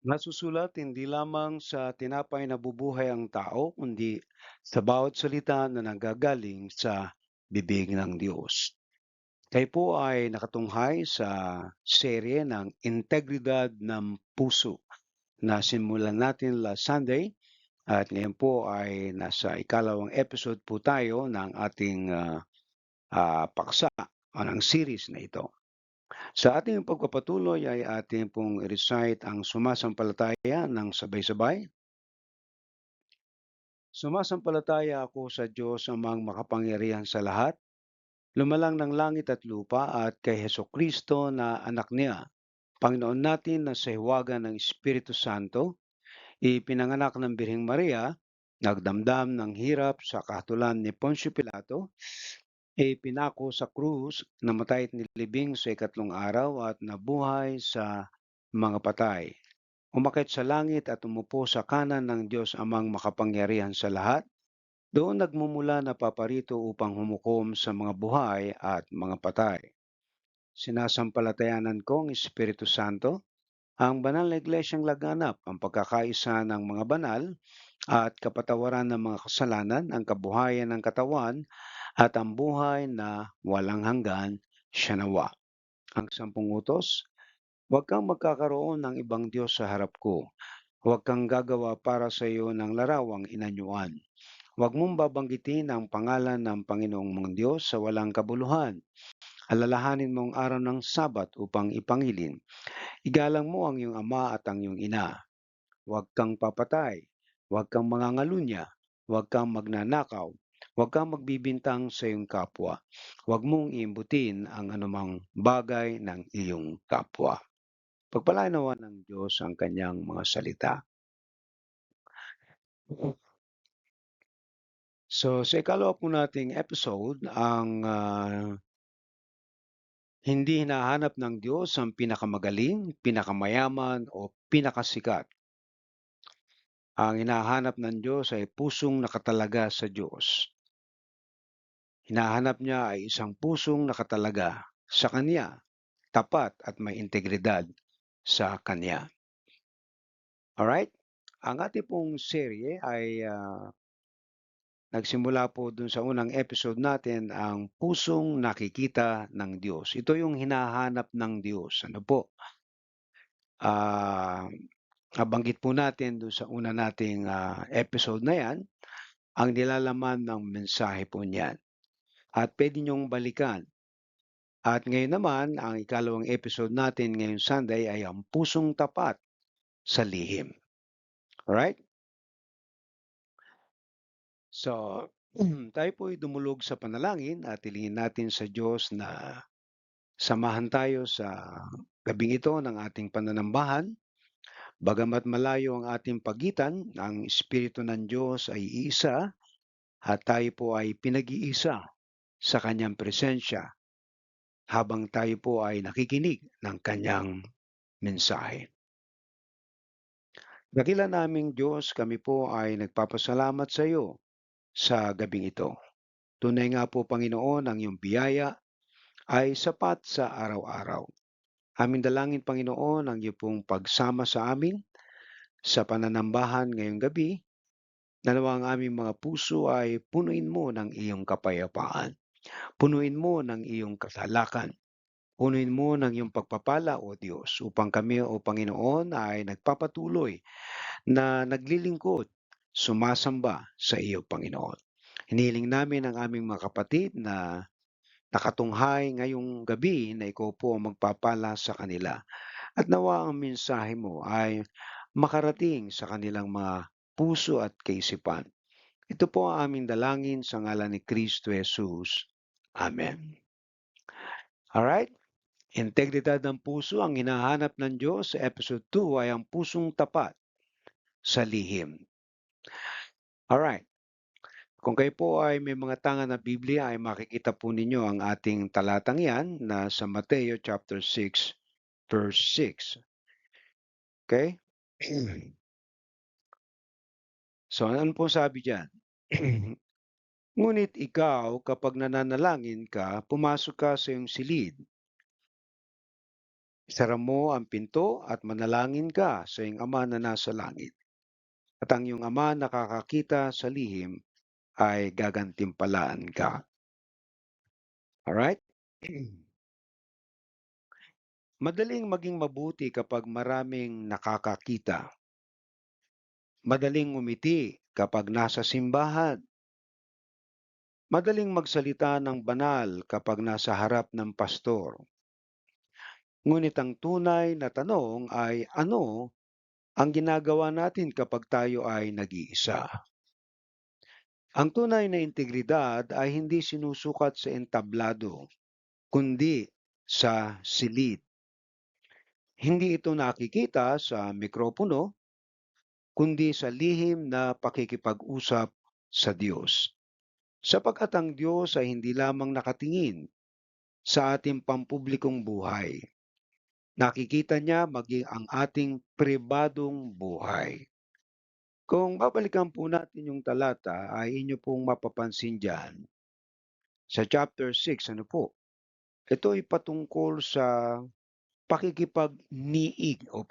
Nasusulat hindi lamang sa tinapay na bubuhay ang tao, kundi sa bawat salita na nanggagaling sa bibig ng Diyos. Kayo po ay nakatunghay sa serye ng Integridad ng Puso na simulan natin last Sunday at ngayon po ay nasa ikalawang episode po tayo ng ating paksa o ng series na ito. Sa ating pagpapatuloy ay ating pong recite ang sumasampalataya ng sabay-sabay. Sumasampalataya ako sa Diyos amang makapangyarihan sa lahat, lumalang ng langit at lupa at kay Hesukristo na anak niya, Panginoon natin na sa hiwaga ng Espiritu Santo, ipinanganak ng Birheng Maria, nagdamdam ng hirap sa kahatulan ni Poncio Pilato, ipinako sa krus, namatay at nilibing sa ikatlong araw at nabuhay sa mga patay. Umakyat sa langit at umupo sa kanan ng Diyos amang makapangyarihan sa lahat. Doon nagmumula na paparito upang humukom sa mga buhay at mga patay. Sinasampalatayanan ko ang Espiritu Santo, ang banal na iglesyang laganap, ang pagkakaisa ng mga banal at kapatawaran ng mga kasalanan, ang kabuhayan ng katawan at ang buhay na walang hanggan, siya nawa. Ang sampung utos, huwag kang magkakaroon ng ibang Diyos sa harap ko. Huwag kang gagawa para sa iyo ng larawang inanyuan. Huwag mong babanggitin ang pangalan ng Panginoong mong Diyos sa walang kabuluhan. Alalahanin mo ang araw ng Sabat upang ipangilin. Igalang mo ang iyong ama at ang iyong ina. Huwag kang papatay. Huwag kang mangangalunya. Huwag kang magnanakaw. Huwag kang magbibintang sa iyong kapwa. Huwag mong iimbutin ang anumang bagay ng iyong kapwa. Pagpalain nawa ng Diyos ang kanyang mga salita. So, sa ikalawa po nating episode, ang hindi hinahanap ng Diyos ang pinakamagaling, pinakamayaman o pinakasikat. Ang hinahanap ng Diyos ay pusong nakatalaga sa Diyos. Hinahanap niya ay isang pusong nakatalaga sa Kanya, tapat at may integridad sa Kanya. Alright? Ang ating pong serye ay nagsimula po dun sa unang episode natin ang pusong nakikita ng Diyos. Ito yung hinahanap ng Diyos. Ano po? Ah, nabanggit po natin do'n sa una nating, episode na 'yan, ang nilalaman ng mensahe po niyan at puwede niyong balikan. At ngayon naman, ang ikalawang episode natin ngayong Sunday ay ang pusong tapat sa lihim. Alright? So, tayo po'y dumulog sa panalangin at hilingin natin sa Diyos na samahan tayo sa gabing ito ng ating pananambahan. Bagamat malayo ang ating pagitan, ang Espiritu ng Diyos ay iisa at tayo po ay pinag-iisa sa kanyang presensya habang tayo po ay nakikinig ng kanyang mensahe. Dakila naming Diyos, kami po ay nagpapasalamat sa iyo sa gabing ito. Tunay nga po, Panginoon, ang iyong biyaya ay sapat sa araw-araw. Aming dalangin, Panginoon, ang iyong pong pagsama sa amin sa pananambahan ngayong gabi. Nawa ang aming mga puso ay punuin mo ng iyong kapayapaan. Punuin mo ng iyong kasalakan. Punuin mo ng iyong pagpapala, O Diyos, upang kami, O Panginoon, ay nagpapatuloy na naglilingkod, sumasamba sa iyo, Panginoon. Hinihiling namin ang aming mga kapatid na nakatunghay ngayong gabi na ikaw po ang magpapala sa kanila. At nawa ang mensahe mo ay makarating sa kanilang mga puso at kaisipan. Ito po ang aming dalangin sa ngalan ni Kristo Jesus. Amen. Alright? Integridad ng puso ang hinahanap ng Diyos sa episode 2 ay ang pusong tapat sa lihim. Alright. Kung kayo po ay may mga tangan na Biblia ay makikita po ninyo ang ating talatang yan na sa Mateo chapter 6 verse 6. Okay? So ano po sabi diyan? Ngunit ikaw kapag nananalangin ka, pumasok ka sa iyong silid Isara mo ang pinto at manalangin ka sa iyong Ama na nasa langit. At ang iyong Ama na nakakakita sa lihim ay gagantimpalaan ka. Alright? Madaling maging mabuti kapag maraming nakakakita. Madaling umiti kapag nasa simbahan. Madaling magsalita ng banal kapag nasa harap ng pastor. Ngunit ang tunay na tanong ay ano ang ginagawa natin kapag tayo ay nag-iisa? Ang tunay na integridad ay hindi sinusukat sa entablado, kundi sa silid. Hindi ito nakikita sa mikropono, kundi sa lihim na pakikipag-usap sa Diyos. Sapagkat ang Diyos ay hindi lamang nakatingin sa ating pampublikong buhay. Nakikita niya maging ang ating pribadong buhay. Kung babalikan po natin yung talata ay inyo pong mapapansin dyan sa chapter 6, ano po? Ito ay patungkol sa pakikipag-niig o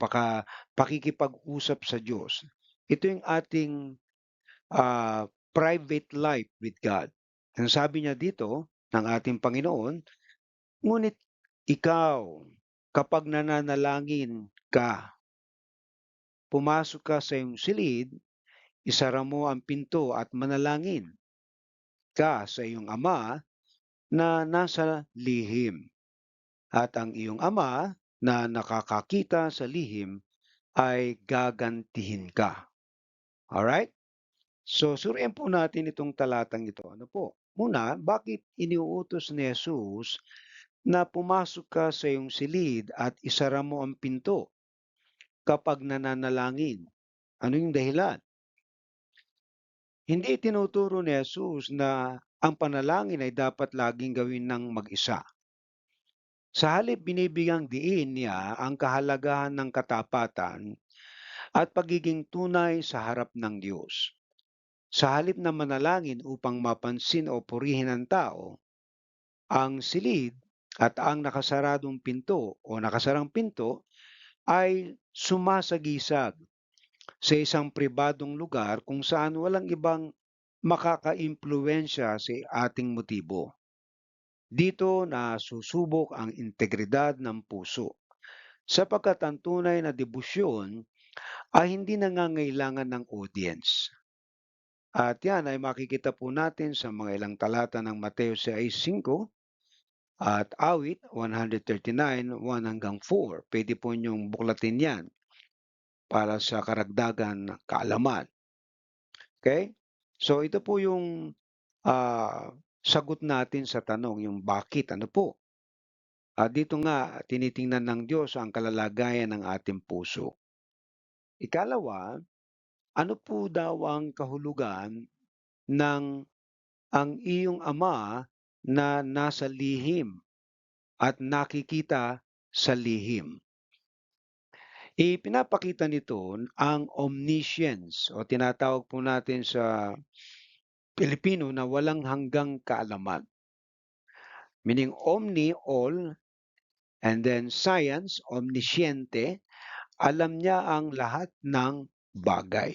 pakikipag-usap sa Diyos. Ito yung ating private life with God. Ang sabi niya dito ng ating Panginoon, ngunit ikaw, kapag nananalangin ka, pumasok ka sa iyong silid, isara mo ang pinto at manalangin ka sa iyong Ama na nasa lihim. At ang iyong Ama na nakakakita sa lihim ay gagantihin ka. Alright? So, suriin po natin itong talatang ito. Ano po? Muna, bakit iniuutos ni Jesus na pumasok ka sa iyong silid at isara mo ang pinto kapag nananalangin? Ano yung dahilan? Hindi tinuturo ni Jesus na ang panalangin ay dapat laging gawin ng mag-isa. Sa halip binibigyang diin niya ang kahalagahan ng katapatan at pagiging tunay sa harap ng Diyos. Sa halip na manalangin upang mapansin o purihin ng tao, ang silid at ang nakasaradong pinto o nakasarang pinto ay sumasagisag sa isang pribadong lugar kung saan walang ibang makakaimpluwensya sa ating motibo. Dito na susubok ang integridad ng puso sapagkat ang tunay na debosyon ay hindi nangangailangan ng audience. At yan ay makikita po natin sa mga ilang talata ng Mateo 6:5 at awit 139, 1 hanggang 4. Pwede po niyong buklatin yan para sa karagdagan kaalaman. Okay? So ito po yung sagot natin sa tanong, yung bakit, ano po? Dito nga, tinitingnan ng Diyos ang kalalagayan ng ating puso. Ikalawa, ano po daw ang kahulugan ng ang iyong Ama na nasa lihim at nakikita sa lihim? Ipinapakita nito ang omniscience o tinatawag po natin sa Pilipino na walang hanggang kaalaman. Meaning omni, all, and then science, omnisciente, alam niya ang lahat ng bagay.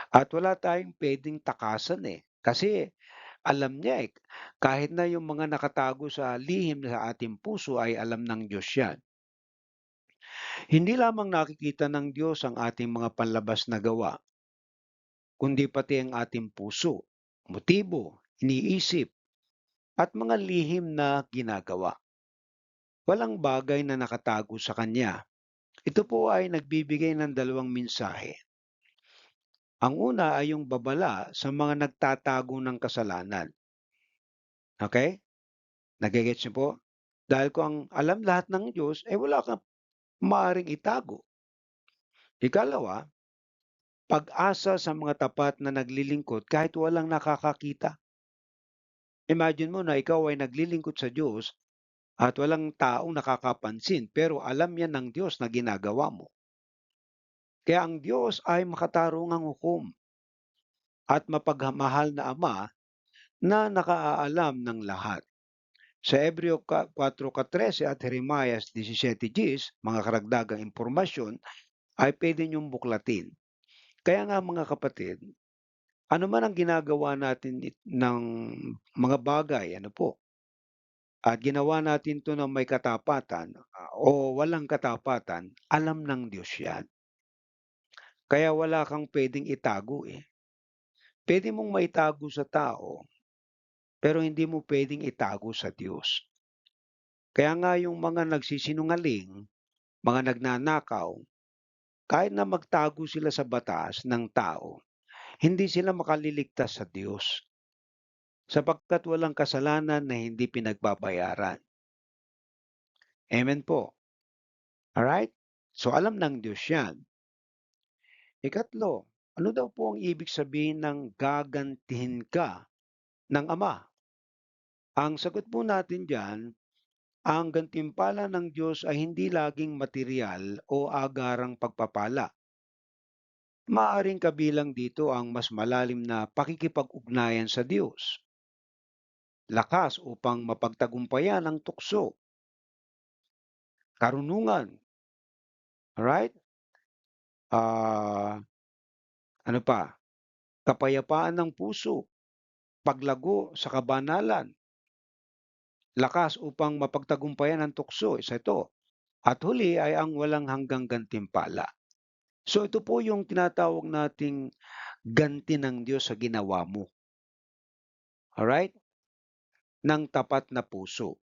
At wala tayong pwedeng takasan eh. Kasi alam niya eh. Kahit na yung mga nakatago sa lihim sa ating puso ay alam ng Diyos yan. Hindi lamang nakikita ng Diyos ang ating mga panlabas na gawa, kundi pati ang ating puso, motibo, iniisip, at mga lihim na ginagawa. Walang bagay na nakatago sa Kanya. Ito po ay nagbibigay ng dalawang mensahe. Ang una ay yung babala sa mga nagtatago ng kasalanan. Okay? Nagigets niyo po? Dahil kung ang alam lahat ng Diyos, wala kang maaring itago. Ikalawa, pag-asa sa mga tapat na naglilingkod kahit walang nakakakita. Imagine mo na ikaw ay naglilingkod sa Diyos at walang taong nakakapansin, pero alam yan ng Diyos na ginagawa mo. Kaya ang Diyos ay makatarungang hukom at mapagmahal na Ama na nakaalam ng lahat. Sa Hebreo 4:13 at Jeremias 17:10, mga karagdagang impormasyon ay puwede niyong buklatin. Kaya nga mga kapatid, ano man ang ginagawa natin ng mga bagay, ano po, at ginawa natin 'to ng may katapatan, o walang katapatan, alam ng Diyos 'yan. Kaya wala kang puwedeng itago, eh. Puwede mong maitago sa tao, pero hindi mo puwedeng itago sa Diyos. Kaya nga yung mga nagsisinungaling, mga nagnanakaw, kahit na magtago sila sa batas ng tao, hindi sila makaliligtas sa Diyos, sapagkat walang kasalanan na hindi pinagbabayaran. Amen po. Alright? So alam ng Diyos 'yan. Ikatlo, ano daw po ang ibig sabihin ng gagantihin ka ng Ama? Ang sagot po natin diyan, ang gantimpala ng Diyos ay hindi laging materyal o agarang pagpapala. Maaaring kabilang dito ang mas malalim na pakikipag-ugnayan sa Diyos, lakas upang mapagtagumpayan ang tukso, karunungan, alright? Ah, ano pa? Kapayapaan ng puso, paglago sa kabanalan, lakas upang mapagtagumpayan ang tukso, isa ito. At huli ay ang walang hanggang gantimpala. So ito po yung tinatawag nating ganti ng Diyos sa ginawa mo. Alright? Ng tapat na puso.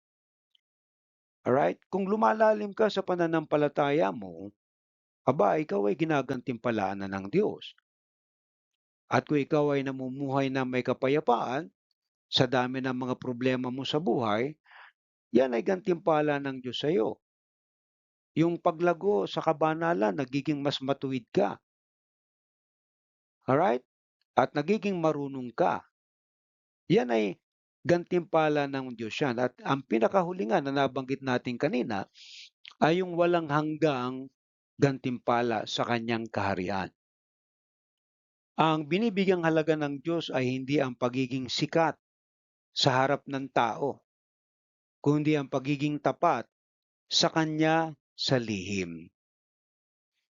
Alright? Kung lumalalim ka sa pananampalataya mo, aba, ikaw ay ginagantimpalaan na ng Diyos. At kung ikaw ay namumuhay na may kapayapaan, sa dami ng mga problema mo sa buhay, yan ay gantimpala ng Diyos sa iyo. Yung paglago sa kabanalan, nagiging mas matuwid ka. Alright? At nagiging marunong ka. Yan ay gantimpala ng Diyos yan. At ang pinakahulingan na nabanggit natin kanina ay yung walang hanggang gantimpala sa kanyang kaharian. Ang binibigyang halaga ng Diyos ay hindi ang pagiging sikat sa harap ng tao, kundi ang pagiging tapat sa kanya sa lihim.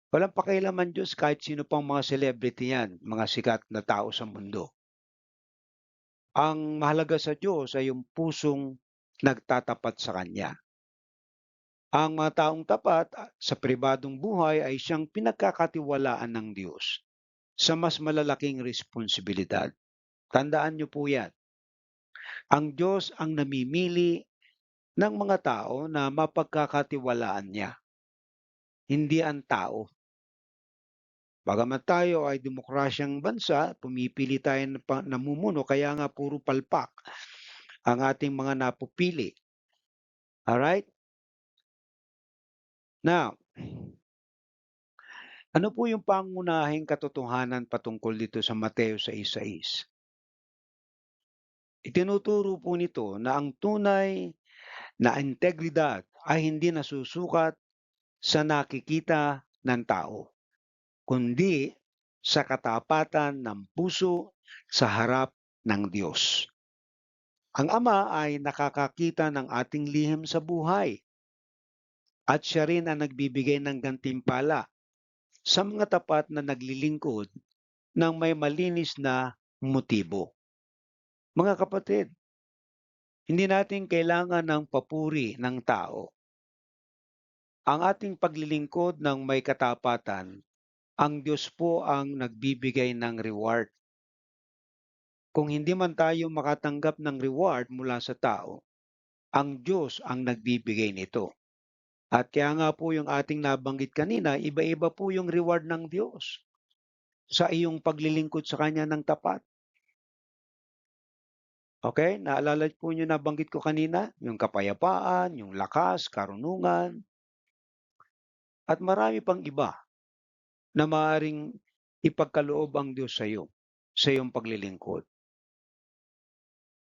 Walang pakialaman Diyos kahit sino pang mga celebrity yan, mga sikat na tao sa mundo. Ang mahalaga sa Diyos ay yung pusong nagtatapat sa Kanya. Ang mga taong tapat sa pribadong buhay ay siyang pinagkakatiwalaan ng Diyos sa mas malalaking responsibilidad. Tandaan niyo po yan. Ang Diyos ang namimili ng mga tao na mapagkakatiwalaan niya, hindi ang tao. Bagamat tayo ay demokrasyang bansa, pumipili tayo ng namumuno, kaya nga puro palpak ang ating mga napupili. Alright? Now, ano po yung pangunahing katotohanan patungkol dito sa Mateo 6:6? Itinuturo po nito na ang tunay na integridad ay hindi nasusukat sa nakikita ng tao, kundi sa katapatan ng puso sa harap ng Diyos. Ang Ama ay nakakakita ng ating lihim sa buhay at siya rin ang nagbibigay ng gantimpala sa mga tapat na naglilingkod ng may malinis na motibo. Mga kapatid, hindi natin kailangan ng papuri ng tao. Ang ating paglilingkod ng may katapatan, ang Diyos po ang nagbibigay ng reward. Kung hindi man tayo makatanggap ng reward mula sa tao, ang Diyos ang nagbibigay nito. At kaya nga po yung ating nabanggit kanina, iba-iba po yung reward ng Diyos sa iyong paglilingkod sa Kanya ng tapat. Okay? Naalala po niyo nabanggit ko kanina, yung kapayapaan, yung lakas, karunungan, at marami pang iba na maaaring ipagkaloob ang Diyos sa iyo, sa iyong paglilingkod.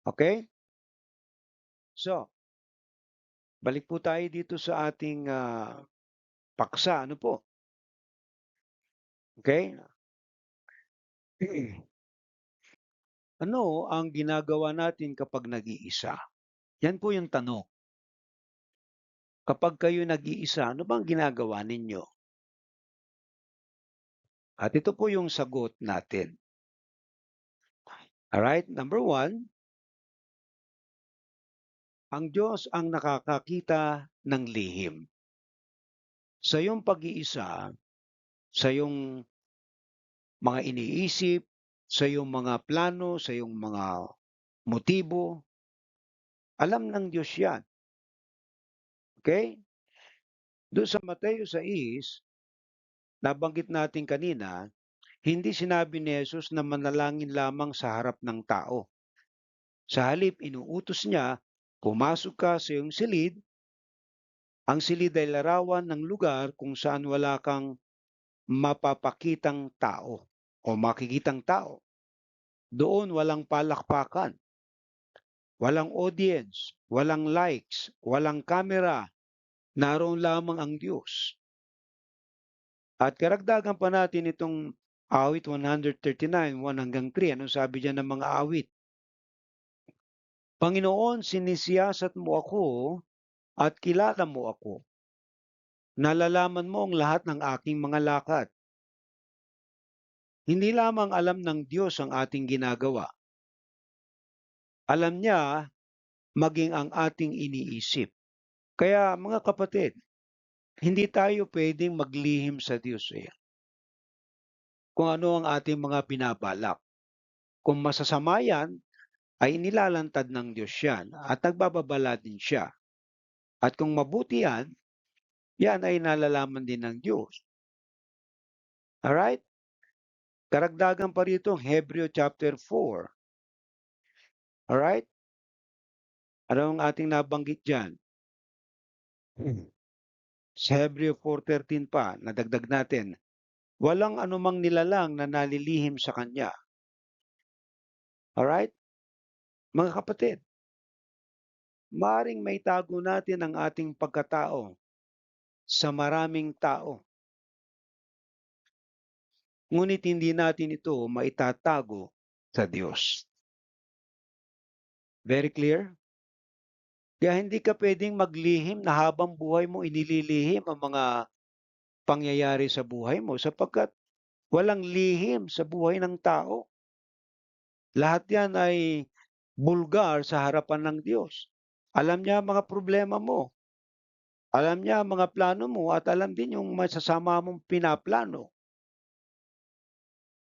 Okay? So, balik po tayo dito sa ating paksa. Ano po? Okay? Ano ang ginagawa natin kapag nag-iisa? Yan po yung tanong. Kapag kayo nag-iisa, ano bang ginagawa ninyo? At ito po yung sagot natin. Alright, number one, ang Diyos ang nakakakita ng lihim. Sa iyong pag-iisa, sa iyong mga iniisip, sa iyong mga plano, sa iyong mga motibo, alam ng Diyos yan. Okay? Doon sa Mateo 6, nabanggit natin kanina, hindi sinabi ni Jesus na manalangin lamang sa harap ng tao. Sa halip, inuutos niya, pumasok ka sa iyong silid. Ang silid ay larawan ng lugar kung saan wala kang mapapakitang tao o makikitang tao. Doon walang palakpakan, walang audience, walang likes, walang camera. Naroon lamang ang Diyos. At karagdagan pa natin itong awit 139, 1 hanggang 3. Anong sabi diyan ng mga awit? Panginoon, sinisiyasat mo ako at kilala mo ako. Nalalaman mo ang lahat ng aking mga lakad. Hindi lamang alam ng Diyos ang ating ginagawa. Alam niya maging ang ating iniisip. Kaya mga kapatid, hindi tayo pwedeng maglihim sa Diyos kung ano ang ating mga binabalak. Kung masasama yan, ay inilalantad ng Diyos yan at nagbababala din siya. At kung mabuti yan, yan ay nalalaman din ng Diyos. Alright? Karagdagan pa rito, Hebreo chapter 4. Alright? Ano ang ating nabanggit dyan? Sa Hebreo 4:13 pa, nadagdag natin, walang anumang nilalang na nalilihim sa Kanya. Alright? Mga kapatid, maaring may tago natin ang ating pagkatao sa maraming tao. Ngunit hindi natin ito maitatago sa Diyos. Very clear? Kaya hindi ka pwedeng maglihim na habang buhay mo inililihim ang mga pangyayari sa buhay mo sapagkat walang lihim sa buhay ng tao. Lahat yan ay bulgar sa harapan ng Diyos. Alam niya ang mga problema mo. Alam niya ang mga plano mo at alam din yung masasama mong pinaplano.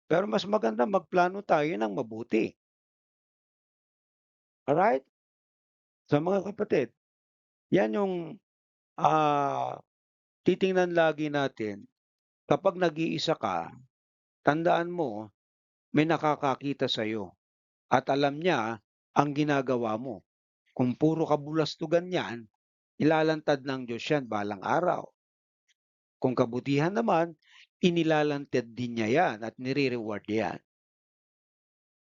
Pero mas maganda magplano tayo ng mabuti. Alright? Sa mga kapatid, yan yung titingnan lagi natin. Kapag nag-iisa ka, tandaan mo, may nakakakita sa iyo at alam niya ang ginagawa mo. Kung puro kabulastugan yan, ilalantad ng Diyos yan balang araw. Kung kabutihan naman, inilalantad din niya yan at nire-reward yan.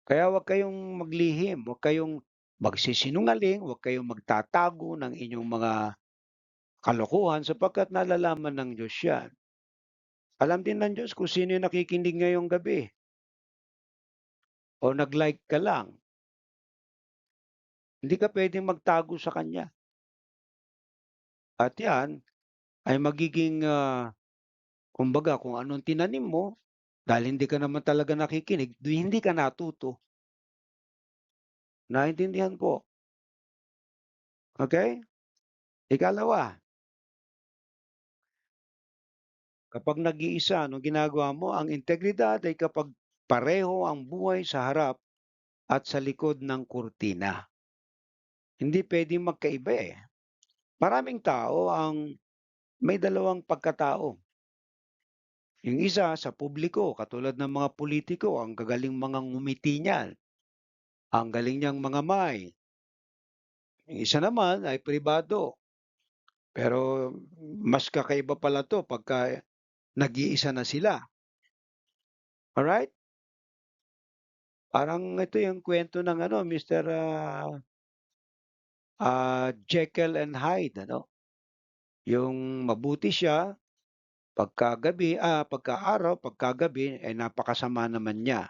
Kaya huwag kayong maglihim, huwag kayong magsisinungaling, huwag kayong magtatago ng inyong mga kalokohan sapagkat nalalaman ng Diyos yan. Alam din ng Diyos kung sino yung nakikinig ngayong gabi o nag-like ka lang. Hindi ka pwedeng magtago sa Kanya. At yan ay magiging, kumbaga kung anong tinanim mo, dahil hindi ka naman talaga nakikinig, hindi ka natuto. Naintindihan po? Okay? Ikalawa, kapag nag-iisa, anong ginagawa mo? Ang integridad ay kapag pareho ang buhay sa harap at sa likod ng kurtina. Hindi pwedeng magkaiba Maraming tao ang may dalawang pagkatao. Yung isa sa publiko, katulad ng mga politiko, ang gagaling mga ngumiti niyan. Ang galing niyang mga may. Yung isa naman ay pribado. Pero mas kakaiba pala 'to pagka nag-iisa na sila. Alright? Parang ito yung kwento ng ano, Mr. Jekyll and Hyde, ano? Yung mabuti siya, pagka-araw, pagkagabi, ay napakasama naman niya.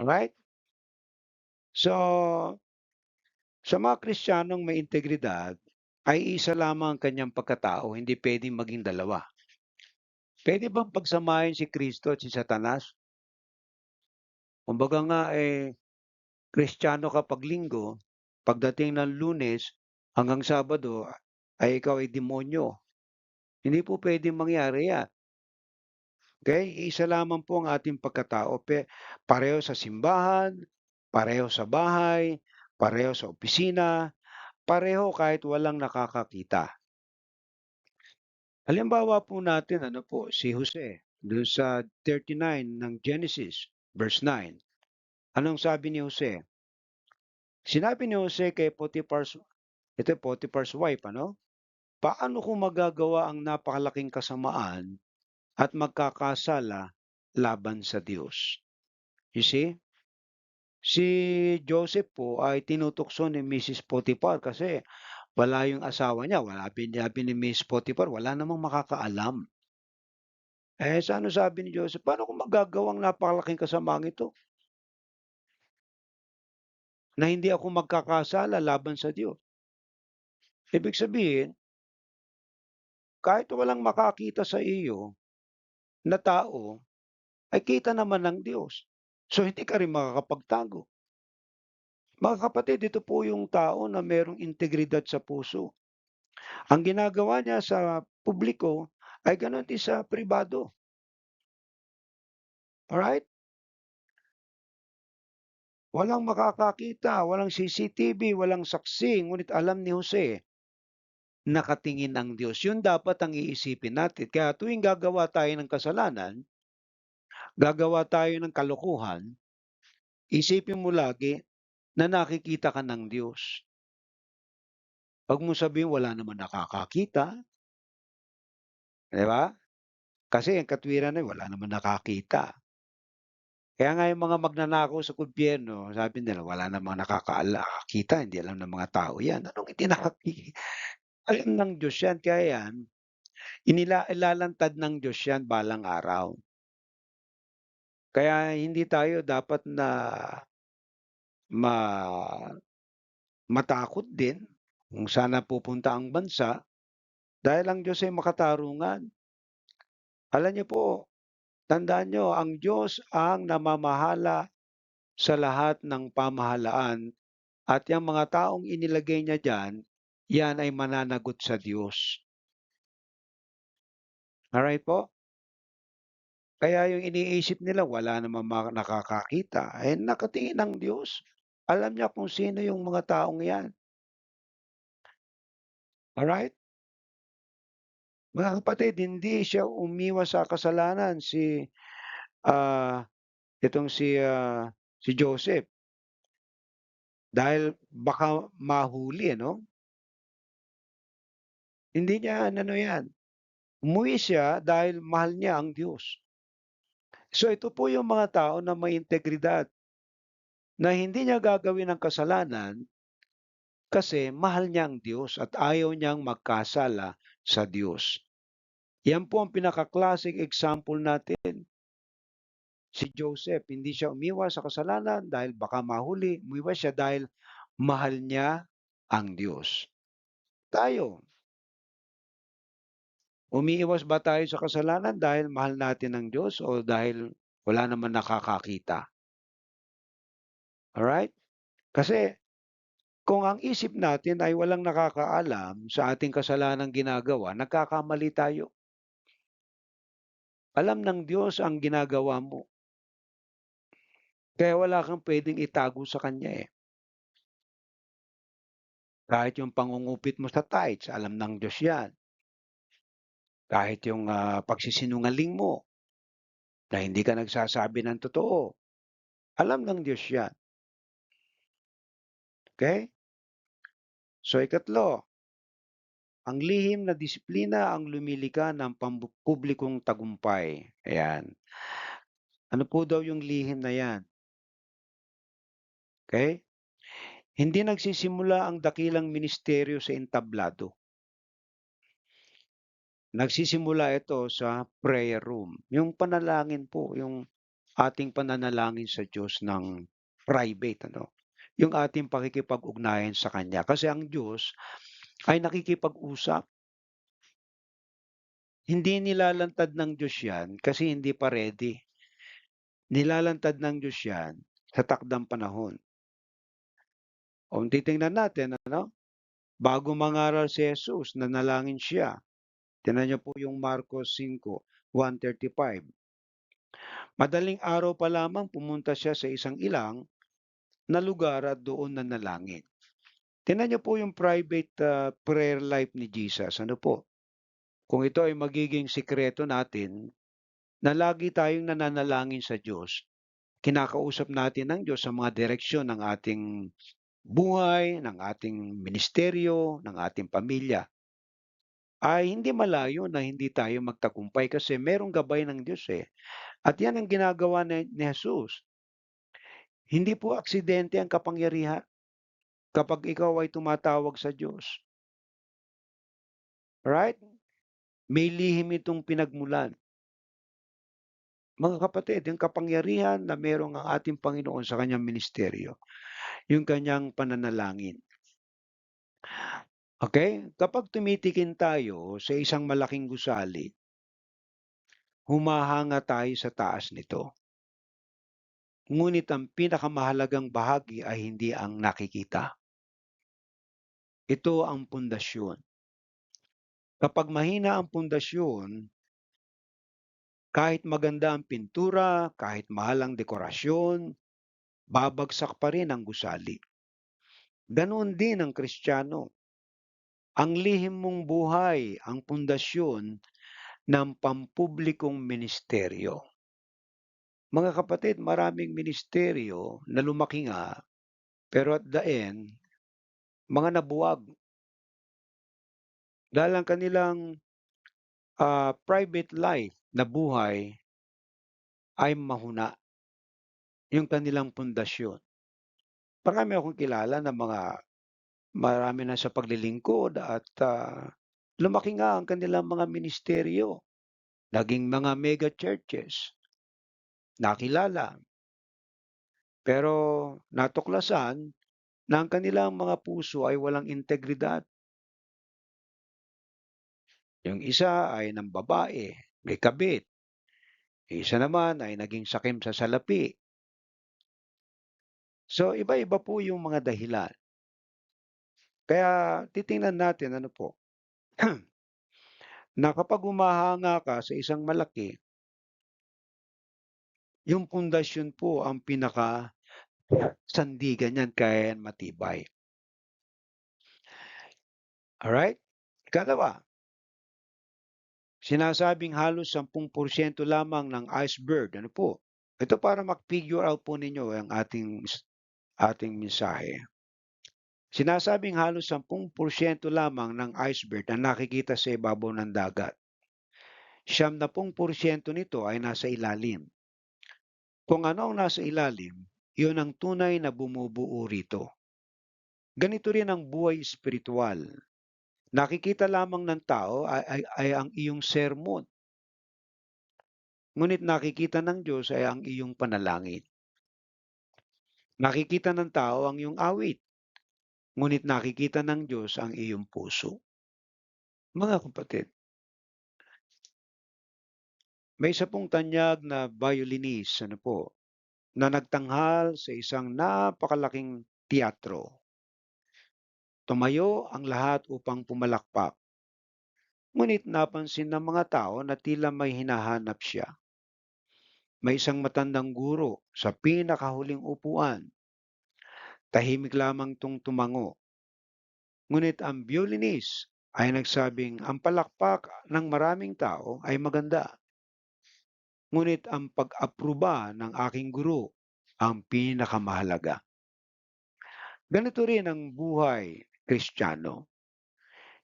Alright? So, Sa mga Kristiyanong may integridad, ay isa lamang ang kanyang pagkatao, hindi puwedeng maging dalawa. Puwede bang pagsamahin si Kristo at si Satanas? Kumbaga nga, Kristiyano ka 'pag Linggo, pagdating ng Lunes hanggang Sabado ay ikaw ay demonyo. Hindi po puwedeng mangyari 'yan, okey? Iisa lamang po ang ating pagkatao, pareho sa simbahan, pareho sa bahay, pareho sa opisina, pareho kahit walang nakakakita. Halimbawa po natin ano po, si Jose, dun sa 39 ng Genesis verse 9. Anong sabi ni Jose? Sinabi ni Jose kay Potiphar's wife ano, "Paano ko magagawa ang napakalaking kasamaan at magkakasala laban sa Diyos?" You see? Si Joseph po ay tinutukso ni Mrs. Potiphar kasi wala yung asawa niya, wala sinabi ni Miss Potiphar, wala namang makakaalam. Sa ano sabi ni Joseph, "Paano ko magagawang napakalaking kasamaang ito, na hindi ako magkakasala laban sa Diyos?" Ibig sabihin, kahit walang makakita sa iyo na tao, ay kita naman ng Diyos. So, hindi ka rin makakapagtago. Mga kapatid, ito po yung tao na merong integridad sa puso. Ang ginagawa niya sa publiko ay gano'n din sa pribado. Alright? Walang makakakita, walang CCTV, walang saksi, ngunit alam ni Jose, nakatingin ang Diyos. Yun dapat ang iisipin natin. Kaya tuwing gagawa tayo ng kasalanan, gagawa tayo ng kalokohan, isipin mo lagi na nakikita ka ng Diyos. 'Wag mong sabihin wala naman nakakakita, 'di ba? Kasi ang katwiran ay wala naman nakakita. Kaya nga yung mga magnanakaw sa gobyerno, sabi nila wala namang nakakita, hindi alam ng mga tao 'yan. Anong hindi alam ng Diyos 'yan, kaya 'yan ilalantad ng Diyos 'yan balang araw. Kaya hindi tayo dapat na ma matakot din kung saan napupunta ang bansa dahil ang Diyos ay makatarungan. Alam niyo po, tandaan niyo ang Diyos ang namamahala sa lahat ng pamahalaan at yang mga taong inilagay niya diyan, yan ay mananagot sa Diyos. Alright po? Kaya yung iniisip nila wala namang nakakakita, nakatingin ang Diyos. Alam niya kung sino yung mga taong yan. Alright? Mga kapatid, hindi siya umiwas sa kasalanan ah, si Joseph dahil baka mahuli ano? Hindi niya inano yan, umuwi siya dahil mahal niya ang Diyos. So ito po yung mga tao na may integridad, na hindi niya gagawin ang kasalanan kasi mahal niya ang Diyos at ayaw niyang magkasala sa Diyos. Yan po ang pinaka-classic example natin. Si Joseph, hindi siya umiwas sa kasalanan dahil baka mahuli, umiwas siya dahil mahal niya ang Diyos. Tayo, umiiwas ba tayo sa kasalanan dahil mahal natin ang Diyos o dahil wala naman nakakakita? Alright? Kasi kung ang isip natin ay walang nakakaalam sa ating kasalanang ginagawa, nagkakamali tayo. Alam ng Diyos ang ginagawa mo, kaya wala kang puwedeng itago sa Kanya, eh. Kahit yung pangungupit mo sa tithes, alam ng Diyos 'yan. Kahit yung, pagsisinungaling mo na hindi ka nagsasabi ng totoo, alam ng Diyos 'yan, okey? So, ikatlo, ang lihim na disiplina ang lumilika ng publikong tagumpay, ayan. Ano po daw yung lihim na 'yan, okey? Hindi nagsisimula ang dakilang ministeryo sa entablado. Nagsisimula ito sa prayer room, yung panalangin po, yung ating pananalangin sa Diyos ng private ano. yung ating pakikipag-ugnayan sa Kanya. Kasi ang Diyos ay nakikipag-usap. Hindi nilalantad ng Diyos 'yan kasi hindi pa ready. Nilalantad ng Diyos 'yan sa takdang panahon. Kung titingnan natin ano, bago mangaral si Jesus nanalangin siya. Tingnan niyo po yung Marcos 5:1-35. Madaling araw pa lamang pumunta siya sa isang ilang na lugar at doon nanalangin. Tingnan niyo po yung private, prayer life ni Jesus, ano po. Kung ito ay magiging sikreto natin na lagi tayong nananalangin sa Diyos, kinakausap natin ang Diyos sa mga direksyon ng ating buhay, ng ating ministeryo, ng ating pamilya, ay hindi malayo na hindi tayo magtagumpay kasi merong gabay ng Diyos eh. At yan ang ginagawa ni Jesus. Hindi po aksidente ang kapangyarihan kapag ikaw ay tumatawag sa Diyos. Right? May lihim itong pinagmulan. Mga kapatid, yung kapangyarihan na merong ang ating Panginoon sa kanyang ministeryo, yung kanyang pananalangin. Okay? Kapag tumitikin tayo sa isang malaking gusali, humahanga tayo sa taas nito. Ngunit ang pinakamahalagang bahagi ay hindi ang nakikita. Ito ang pundasyon. Kapag mahina ang pundasyon, kahit maganda ang pintura, kahit mahal ang dekorasyon, babagsak pa rin ang gusali. Ganoon din ang Kristiyano. Ang lihim mong buhay ang pundasyon ng pampublikong ministeryo. Mga kapatid, maraming ministeryo na lumaki nga, pero at the end, mga nabuwag dahil ang kanilang private life na buhay ay mahuna yung kanilang pundasyon. Marami akong kilala na marami na sa paglilingkod at lumaki nga ang kanilang mga ministeryo, naging mga mega churches, nakilala. Pero natuklasan na ang kanilang mga puso ay walang integridad. Yung isa ay ng babae, may kabit. Yung isa naman ay naging sakim sa salapi. So iba-iba po yung mga dahilan. Kaya titingnan natin ano po, na kapag humahanga ka sa isang malaki, yung pundasyon po ang sandigan niyan kaya yan matibay. Alright? Ikalawa, sinasabing halos 10% lamang ng iceberg. Ano po? Ito para figure out po ninyo ang ating mensahe. Sinasabing halos 10% lamang ng iceberg ang nakikita sa ibabaw ng dagat. 90% nito ay nasa ilalim. Kung ano ang nasa ilalim, iyon ang tunay na bumubuo rito. Ganito rin ang buhay espiritual. Nakikita lamang ng tao ay ang iyong sermon. Ngunit nakikita ng Diyos ay ang iyong panalangin. Nakikita ng tao ang iyong awit. Ngunit nakikita ng Diyos ang iyong puso. Mga kapatid, may isa pong tanyag na violinist, ano po, na nagtanghal sa isang napakalaking teatro. Tumayo ang lahat upang pumalakpak. Ngunit napansin ng mga tao na tila may hinahanap siya. May isang matandang guro sa pinakahuling upuan. Tahimik lamang tong tumango. Ngunit ang violinist ay nagsabing ang palakpak ng maraming tao ay maganda. Ngunit ang pag-apruba ng aking guro ang pinakamahalaga. Ganito rin ang buhay Kristiyano.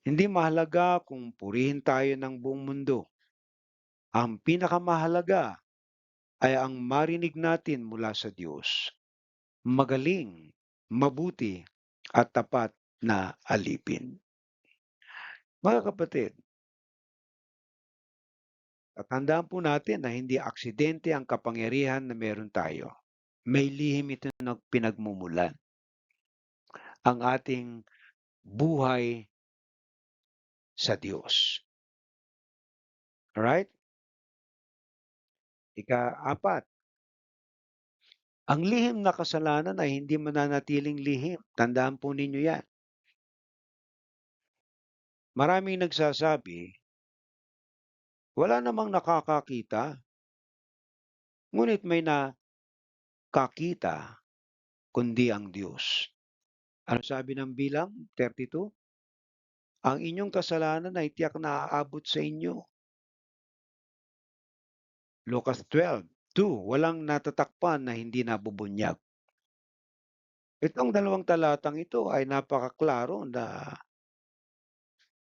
Hindi mahalaga kung purihin tayo ng buong mundo. Ang pinakamahalaga ay ang marinig natin mula sa Diyos. Magaling, mabuti, at tapat na alipin. Mga kapatid, tandaan po natin na hindi aksidente ang kapangyarihan na meron tayo. May lihim ito na pinagmumulan. ang ating buhay sa Diyos. Alright? Ika-4, ang lihim na kasalanan ay hindi mananatiling lihim. Tandaan po ninyo yan. Maraming nagsasabi, wala namang nakakakita, ngunit may nakakita kundi ang Diyos. Ano sabi ng Bilang 32? Ang inyong kasalanan ay tiyak na aabot sa inyo. Lucas 12:2, walang natatakpan na hindi nabubunyag. Itong dalawang talatang ito ay napakaklaro na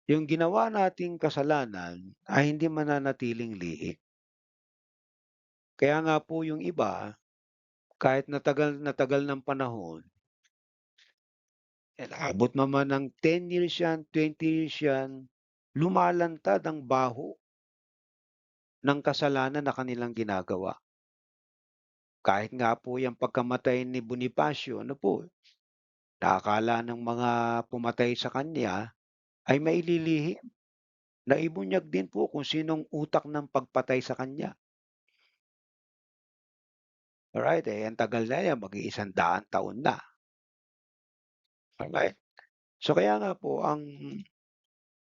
yung ginawa nating kasalanan ay hindi mananatiling liig. Kaya nga po yung iba, kahit natagal ng panahon, abot naman ng 10 years yan, 20 years yan, lumalantad ang baho ng kasalanan na kanilang ginagawa. Kahit nga po yung pagkamatay ni Bonifacio, ano po, na akala ng mga pumatay sa kanya ay maililihim. Naibunyag din po kung sinong utak ng pagpatay sa kanya. Alright, ang tagal na yan, mag-100 taon na. Alright. So kaya nga po, ang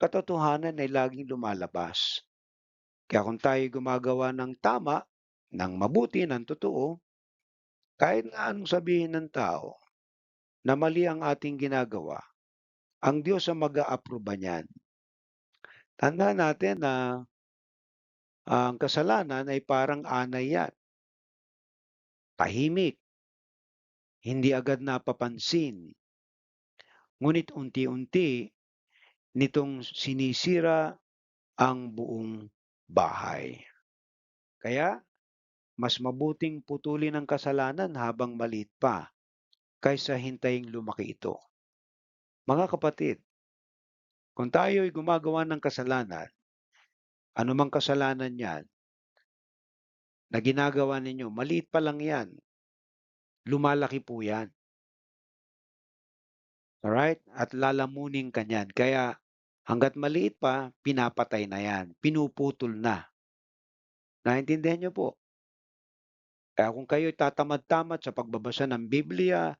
katotohanan ay laging lumalabas. Kaya kung tayo gumagawa ng tama, ng mabuti, ng totoo, kahit na anong sabihin ng tao na mali ang ating ginagawa, ang Diyos ang mag-aaproba niyan. Tandaan natin na ang kasalanan ay parang anay yan. Tahimik, hindi agad napapansin. Ngunit unti-unti nitong sinisira ang buong bahay. Kaya mas mabuting putulin ang kasalanan habang maliit pa kaysa hintayin lumaki ito. Mga kapatid, kung tayo'y gumagawa ng kasalanan, anumang kasalanan yan na ginagawa ninyo, maliit pa lang yan, lumalaki po yan. Alright? At lalamunin ka niyan. Kaya hangga't maliit pa, pinapatay na yan, pinuputol na. Naintindihan niyo po? Kaya kung kayo'y tatamad-tamad sa pagbabasa ng Biblia,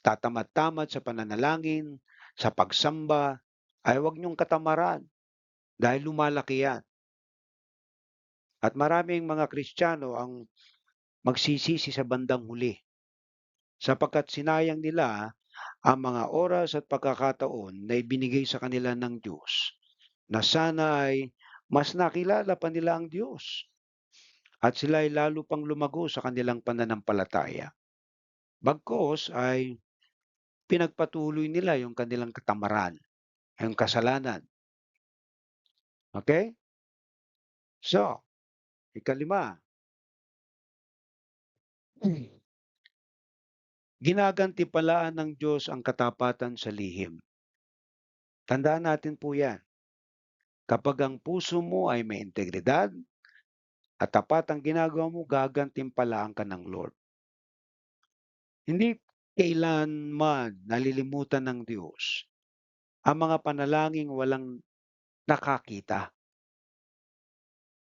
tatamad-tamad sa pananalangin, sa pagsamba, ay huwag niyong katamaran dahil lumalaki yan. At maraming mga Kristiyano ang magsisisi sa bandang huli sapagkat sinayang nila ang mga oras at pagkakataon na ibinigay sa kanila ng Diyos na sana ay mas nakilala pa nila ang Diyos at sila ay lalo pang lumago sa kanilang pananampalataya. Bagkus ay pinagpatuloy nila yung kanilang katamaran, yung kasalanan. Okay? So, ikalima, ginagantimpalaan ng Diyos ang katapatan sa lihim. Tandaan natin po yan. Kapag ang puso mo ay may integridad at tapat ang ginagawa mo, gagantimpalaan ka ng Lord. Hindi kailanman nalilimutan ng Diyos ang mga panalangin walang nakakita.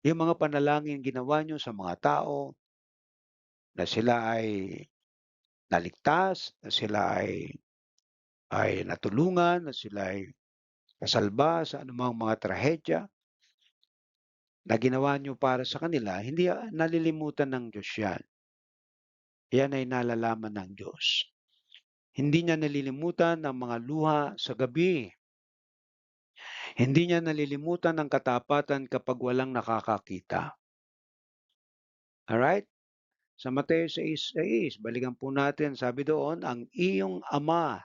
Yung mga panalangin ginawa nyo sa mga tao na sila ay naligtas, na sila ay natulungan, na sila ay nasalba sa anumang mga trahedya na ginawa nyo para sa kanila, hindi nalilimutan ng Diyos yan. Yan ay nalalaman ng Diyos. Hindi niya nalilimutan ang mga luha sa gabi. Hindi niya nalilimutan ang katapatan kapag walang nakakakita. Alright? Sa Mateo 6:6, balikan po natin, sabi doon, ang iyong ama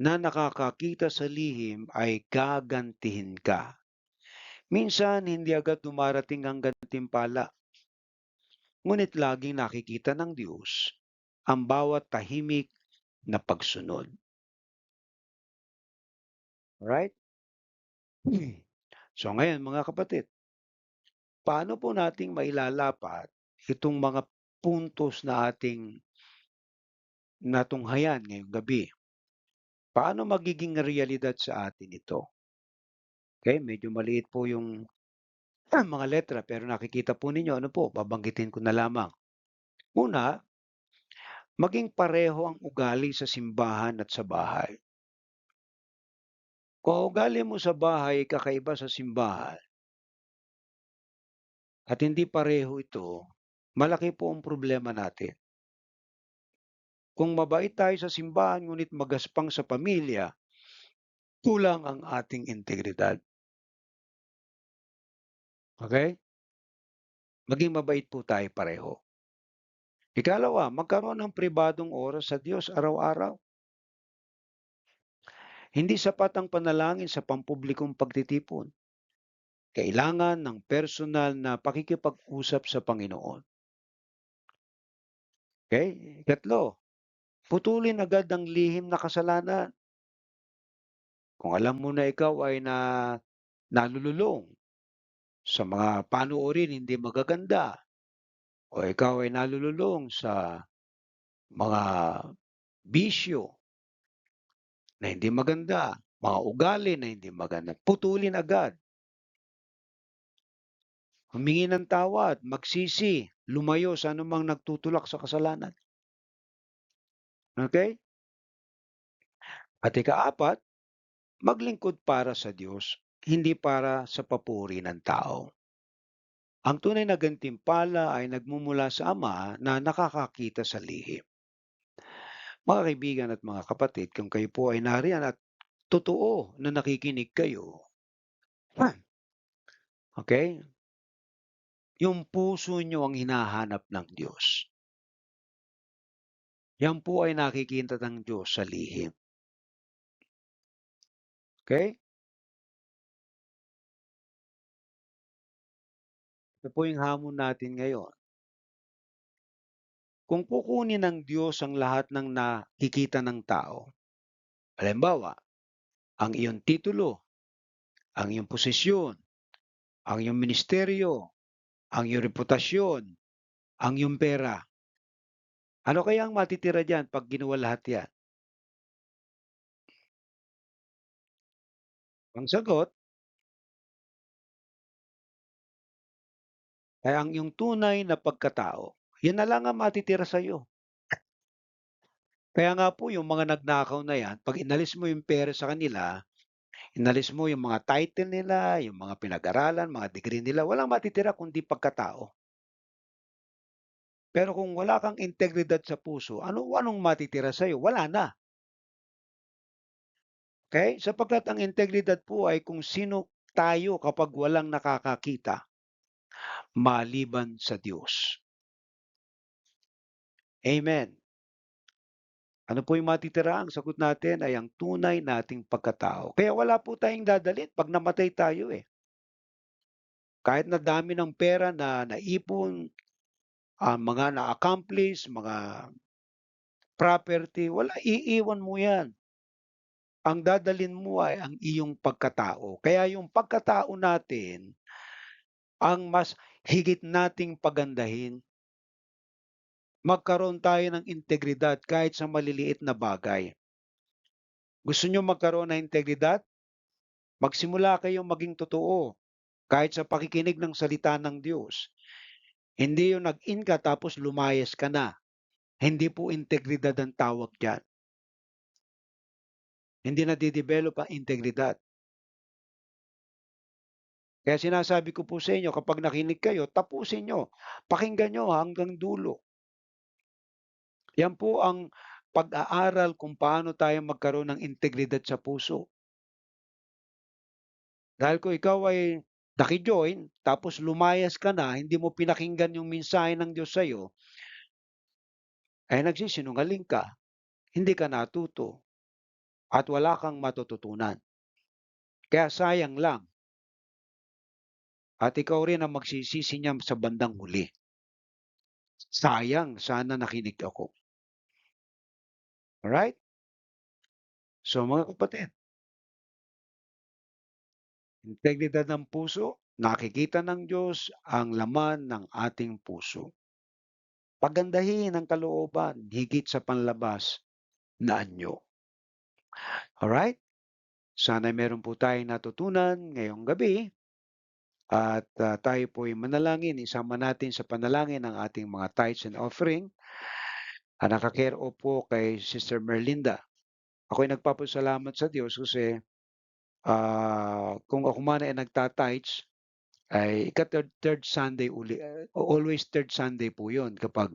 na nakakakita sa lihim ay gagantihin ka. Minsan, hindi agad dumarating ang gantimpala, ngunit laging nakikita ng Diyos ang bawat tahimik na pagsunod. Alright? So ngayon mga kapatid, paano po nating mailalapat itong mga puntos na ating natunghayan ngayong gabi? Paano magiging realidad sa atin ito? Okay, medyo maliit po yung mga letra pero nakikita po ninyo ano po, babanggitin ko na lamang. Una, maging pareho ang ugali sa simbahan at sa bahay. Kung ang ugali mo sa bahay ay kakaiba sa simbahan at hindi pareho ito, malaki po ang problema natin. Kung mabait tayo sa simbahan ngunit magaspang sa pamilya, kulang ang ating integridad. Okay? Maging mabait po tayo pareho. Ikalawa, magkaroon ng pribadong oras sa Diyos araw-araw. Hindi sapat ang panalangin sa pampublikong pagtitipon. Kailangan ng personal na pakikipag-usap sa Panginoon. Okay? Ikatlo, putulin agad ang lihim na kasalanan. Kung alam mo na ikaw ay nalululong sa mga panoorin hindi magaganda o ikaw ay nalululong sa mga bisyo na hindi maganda, mga ugali na hindi maganda, putulin agad. Humingi ng tawad, magsisi, lumayo sa anumang nagtutulak sa kasalanan. Okay? At ikaapat, maglingkod para sa Diyos, hindi para sa papuri ng tao. Ang tunay na gantimpala ay nagmumula sa Ama na nakakakita sa lihim. Mga kaibigan at mga kapatid, kung kayo po ay nariyan at totoo na nakikinig kayo, okay? Yung puso nyo ang hinahanap ng Diyos. Yan po ay nakikita ng Diyos sa lihim. Okay? Ito po yung hamon natin ngayon. Kung kukunin ng Diyos ang lahat ng nakikita ng tao, halimbawa, ang iyong titulo, ang iyong posisyon, ang iyong ministeryo, ang iyong reputasyon, ang iyong pera, ano kaya ang matitira diyan 'pag ginawa lahat 'yan? Ang sagot ay ang iyong tunay na pagkatao. 'Yan na lang ang matitira sa'yo. Kaya nga po yung mga nagnakaw na 'yan, 'pag inalis mo yung pera sa kanila, inalis mo yung mga title nila, yung mga pinag-aralan, mga degree nila, walang matitira kundi pagkatao. Pero kung wala kang integridad sa puso, anong matitira sa'yo? Wala na, okey? Sapagkat ang integridad po ay kung sino tayo kapag walang nakakakita maliban sa Diyos. Amen. Ano po yung matitira? Ang sagot natin ay ang tunay nating pagkatao. Kaya wala po tayong dadalhin 'pag namatay tayo, eh. Kahit na dami ng pera na naipon, mga na-accomplish, mga property, wala, iiwan mo 'yan. Ang dadalhin mo ay ang iyong pagkatao. Kaya yung pagkatao natin ang mas higit nating pagandahin. Magkaroon tayo ng integridad kahit sa maliliit na bagay. Gusto niyo magkaroon ng integridad? Magsimula kayong maging totoo kahit sa pakikinig ng salita ng Diyos. Hindi yung nag-in ka tapos lumayas ka na. Hindi po integridad ang tawag diyan. Hindi nade-develop ang integridad. Kaya sinasabi ko po sa inyo kapag nakinig kayo, tapusin niyo. Pakinggan niyo hanggang dulo. Yan po ang pag-aaral kung paano tayo magkaroon ng integridad sa puso. Dahil kung ikaw ay naki-join, tapos lumayas ka na, hindi mo pinakinggan yung mensahe ng Diyos sa'yo, ay nagsisinungaling ka, hindi ka natuto, at wala kang matututunan. Kaya sayang lang, at ikaw rin ang magsisisi niyan sa bandang huli. Sayang, sana nakinig ako. Alright? So mga kapatid, integridad ng puso, nakikita ng Diyos ang laman ng ating puso. Pagandahin ang kalooban higit sa panlabas na anyo. Alright? Sana'y meron po tayong natutunan ngayong gabi at, tayo po'y manalangin. Isama natin sa panalangin ang ating mga tithes and offering. Naka-care off po kay Sister Merlinda. Ako'y nagpapasalamat sa Diyos kasi, kung ako man ay nagta-tithes ay ika-third third Sunday always third Sunday po 'yun kapag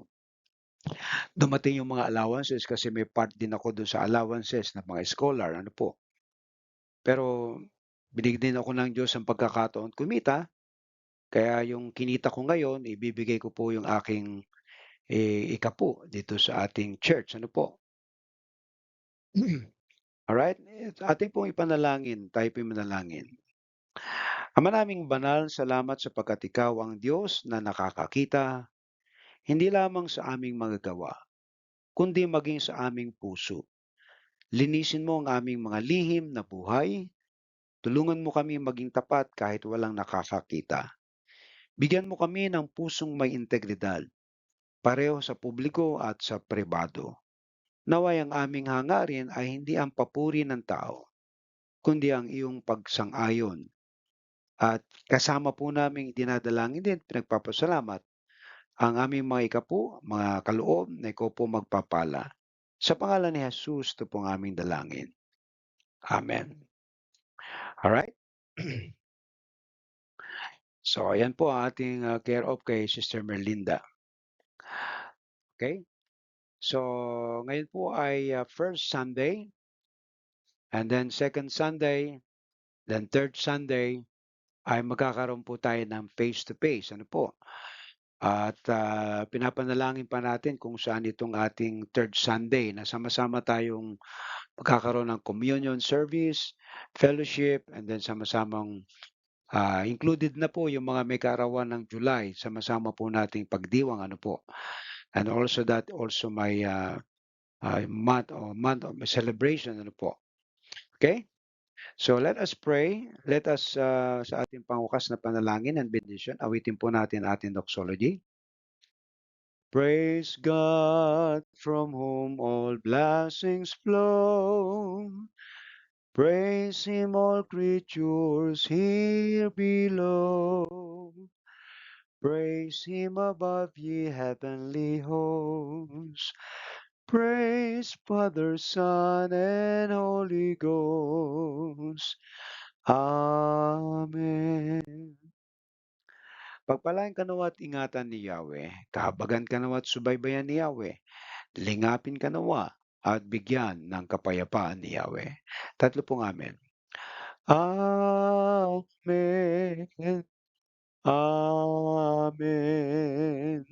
dumating yung mga allowances kasi may part din ako dun sa allowances ng mga scholar, ano po. Pero binigyan din ako ng Diyos ng pagkakataon kumita, kaya yung kinita ko ngayon ibibigay ko po yung aking, ikapu dito sa ating church, ano po. Alright, atin pong ipanalangin, tayo po'y manalangin. Ama naming banal, salamat sapagkat ikaw ang Diyos na nakakakita, hindi lamang sa aming mga gawa, kundi maging sa aming puso. Linisin mo ang aming mga lihim na buhay, tulungan mo kami maging tapat kahit walang nakakakita. Bigyan mo kami ng pusong may integridad, pareho sa publiko at sa pribado. Naway ang aming hangarin ay hindi ang papuri ng tao, kundi ang iyong pagsang-ayon. At kasama po namin dinadalangin din, pinagpapasalamat ang aming mga ikapu, mga kaloob na ikaw po magpapala. Sa pangalan ni Jesus, ito po ang aming dalangin. Amen. Alright? So, ayan po ang ating, care of kay Sister Merlinda. Okay? So, ngayon po ay, first Sunday, and then second Sunday, then third Sunday ay magkakaroon po tayo ng face-to-face, ano po. At, pinapanalangin pa natin kung saan itong ating third Sunday na sama-sama tayong magkakaroon ng communion service, fellowship, and then sama-samang, included na po yung mga may kaarawan ng July, sama-sama po nating pagdiwang, ano po. And also that also my, month of celebration, ano po. Okay? So let us pray. Let us, sa ating pangwakas na panalangin and benediction, awitin po natin ating doxology. Praise God from whom all blessings flow. Praise Him, all creatures here below. Praise Him above, ye heavenly hosts. Praise Father, Son, and Holy Ghost. Amen. Pagpalain ka nawa at ingatan ni Yahweh, kahabagan ka nawa at subaybayan ni Yahweh, lingapin ka nawa at bigyan ng kapayapaan ni Yahweh. Tatlo pong amen. Amen. Amen.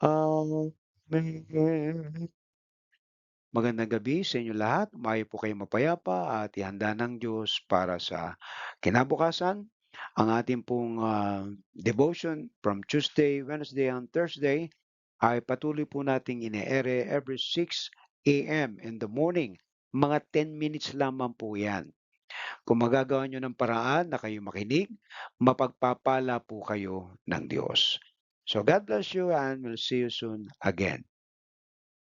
Amen. Magandang gabi sa inyo lahat. Umayo po kayong mapayapa at ihanda ng Diyos para sa kinabukasan. Ang ating pong devotion from Tuesday, Wednesday, and Thursday ay patuloy po nating ine-ere every 6 a.m. in the morning. Mga 10 minutes lamang po yan. Kung magagawa nyo ng paraan na kayo makinig, mapagpapala po kayo ng Diyos. So God bless you and we'll see you soon again.